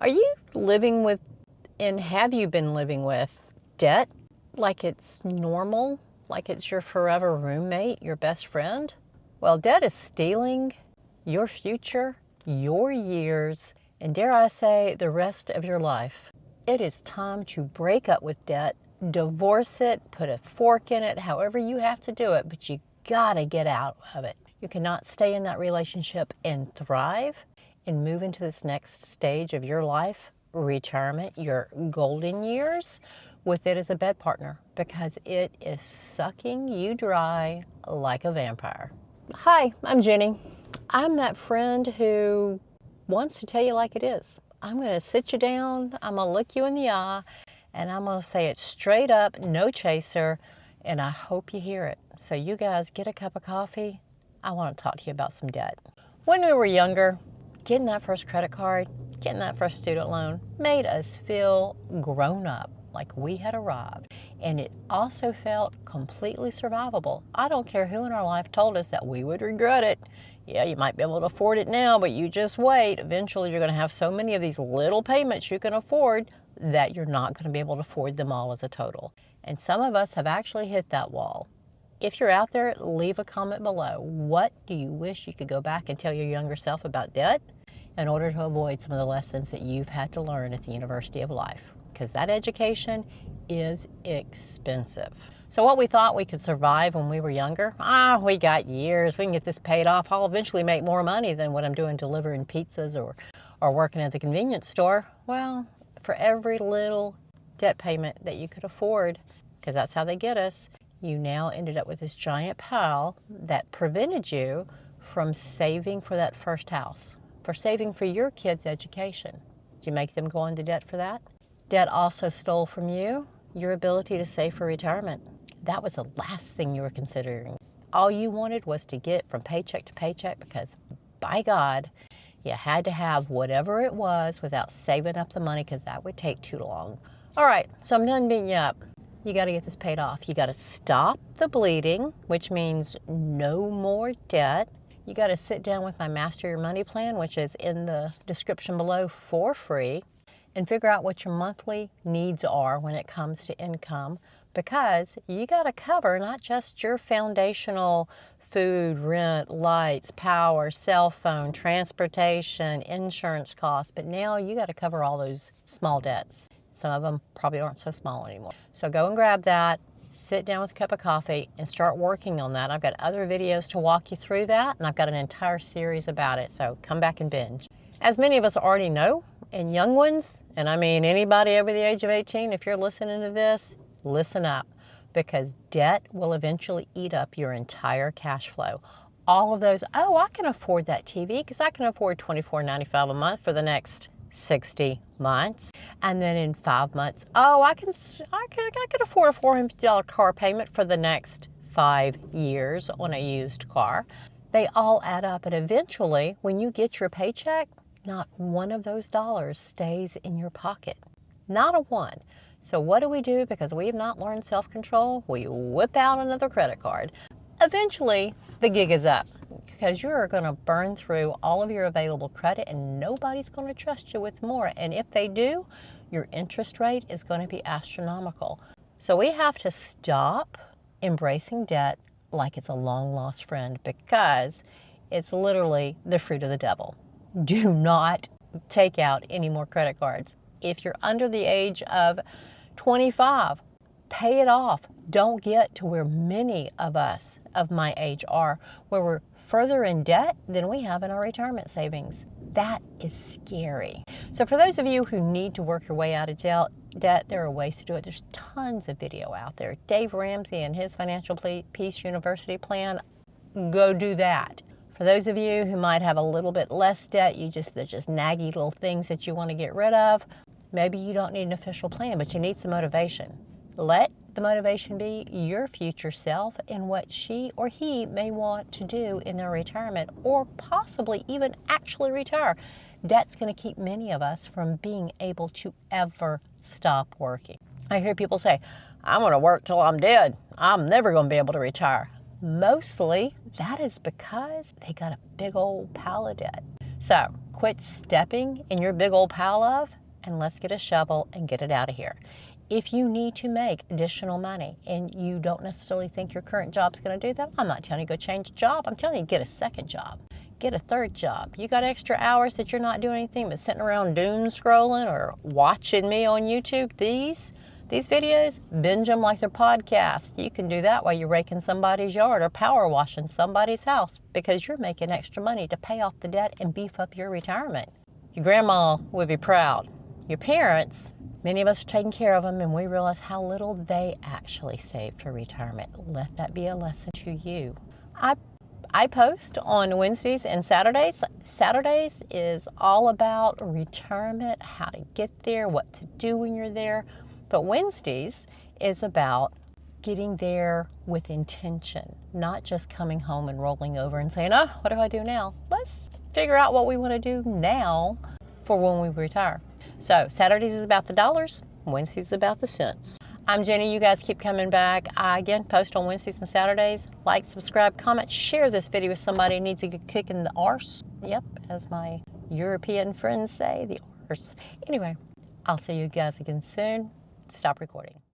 Are you living with, and have you been living with, debt like it's normal, like it's your forever roommate, your best friend? Well, debt is stealing your future, your years, and dare I say, the rest of your life. It is time to break up with debt, divorce it, put a fork in it, however you have to do it, but you gotta get out of it. You cannot stay in that relationship and thrive and move into this next stage of your life, retirement, your golden years, with it as a bed partner, because it is sucking you dry like a vampire. Hi, I'm Jenny. I'm that friend who wants to tell you like it is. I'm going to sit you down, I'm going to look you in the eye, and I'm going to say it straight up, no chaser, and I hope you hear it. So you guys get a cup of coffee. I want to talk to you about some debt. When we were younger, getting that first credit card, getting that first student loan made us feel grown up, like we had arrived. And it also felt completely survivable. I don't care who in our life told us that we would regret it. Yeah, you might be able to afford it now, but you just wait. Eventually you're going to have so many of these little payments you can afford that you're not going to be able to afford them all as a total. And some of us have actually hit that wall. If you're out there, leave a comment below. What do you wish you could go back and tell your younger self about debt in order to avoid some of the lessons that you've had to learn at the University of Life? Because that education is expensive. So what we thought we could survive when we were younger, we got years, we can get this paid off. I'll eventually make more money than what I'm doing delivering pizzas or working at the convenience store. Well, for every little debt payment that you could afford, because that's how they get us, you now ended up with this giant pile that prevented you from saving for that first house, for saving for your kids' education. Did you make them go into debt for that? Debt also stole from you your ability to save for retirement. That was the last thing you were considering. All you wanted was to get from paycheck to paycheck because, by God, you had to have whatever it was without saving up the money because that would take too long. All right, so I'm done beating you up. You got to get this paid off. You got to stop the bleeding, which means no more debt. You got to sit down with my Master Your Money plan, which is in the description below for free, and figure out what your monthly needs are when it comes to income, because you got to cover not just your foundational food, rent, lights, power, cell phone, transportation, insurance costs, but now you got to cover all those small debts. Some of them probably aren't so small anymore. So go and grab that, sit down with a cup of coffee, and start working on that. I've got other videos to walk you through that, and I've got an entire series about it, so come back and binge. As many of us already know, and young ones, and I mean anybody over the age of 18, if you're listening to this, listen up, because debt will eventually eat up your entire cash flow. All of those, I can afford that TV because I can afford $24.95 a month for the next 60 months. And then in 5 months, I can afford a $450 car payment for the next 5 years on a used car. They all add up, and eventually when you get your paycheck, not one of those dollars stays in your pocket. Not a one. So what do we do? Because we have not learned self-control, we whip out another credit card. Eventually, the gig is up because you're going to burn through all of your available credit and nobody's going to trust you with more. And if they do, your interest rate is going to be astronomical. So we have to stop embracing debt like it's a long-lost friend, because it's literally the fruit of the devil. Do not take out any more credit cards. If you're under the age of 25, pay it off. Don't get to where many of us of my age are, where we're further in debt than we have in our retirement savings. That is scary. So for those of you who need to work your way out of debt, there are ways to do it. There's tons of video out there. Dave Ramsey and his Financial Peace University plan, go do that. For those of you who might have a little bit less debt, they're just naggy little things that you want to get rid of, maybe you don't need an official plan, but you need some motivation. Let the motivation be your future self and what she or he may want to do in their retirement, or possibly even actually retire. Debt's going to keep many of us from being able to ever stop working. I hear people say, I'm going to work till I'm dead. I'm never going to be able to retire. Mostly that is because they got a big old pile of debt. So Quit stepping in your big old pile of, and let's get a shovel and get it out of here. If you need to make additional money and you don't necessarily think your current job's going to do that, I'm not telling you go change job. I'm telling you get a second job, get a third job. You got extra hours that you're not doing anything but sitting around doom scrolling or watching me on YouTube. These videos, binge them like they're podcasts. You can do that while you're raking somebody's yard or power washing somebody's house because you're making extra money to pay off the debt and beef up your retirement. Your grandma would be proud. Your parents, many of us are taking care of them, and we realize how little they actually saved for retirement. Let that be a lesson to you. I post on Wednesdays and Saturdays. Saturdays is all about retirement, how to get there, what to do when you're there. But Wednesdays is about getting there with intention, not just coming home and rolling over and saying, oh, what do I do now? Let's figure out what we want to do now for when we retire. So Saturdays is about the dollars, Wednesdays is about the cents. I'm Jenny. You guys keep coming back. I, again, post on Wednesdays and Saturdays. Like, subscribe, comment, share this video with somebody who needs a good kick in the arse. Yep, as my European friends say, the arse. Anyway, I'll see you guys again soon. Stop recording.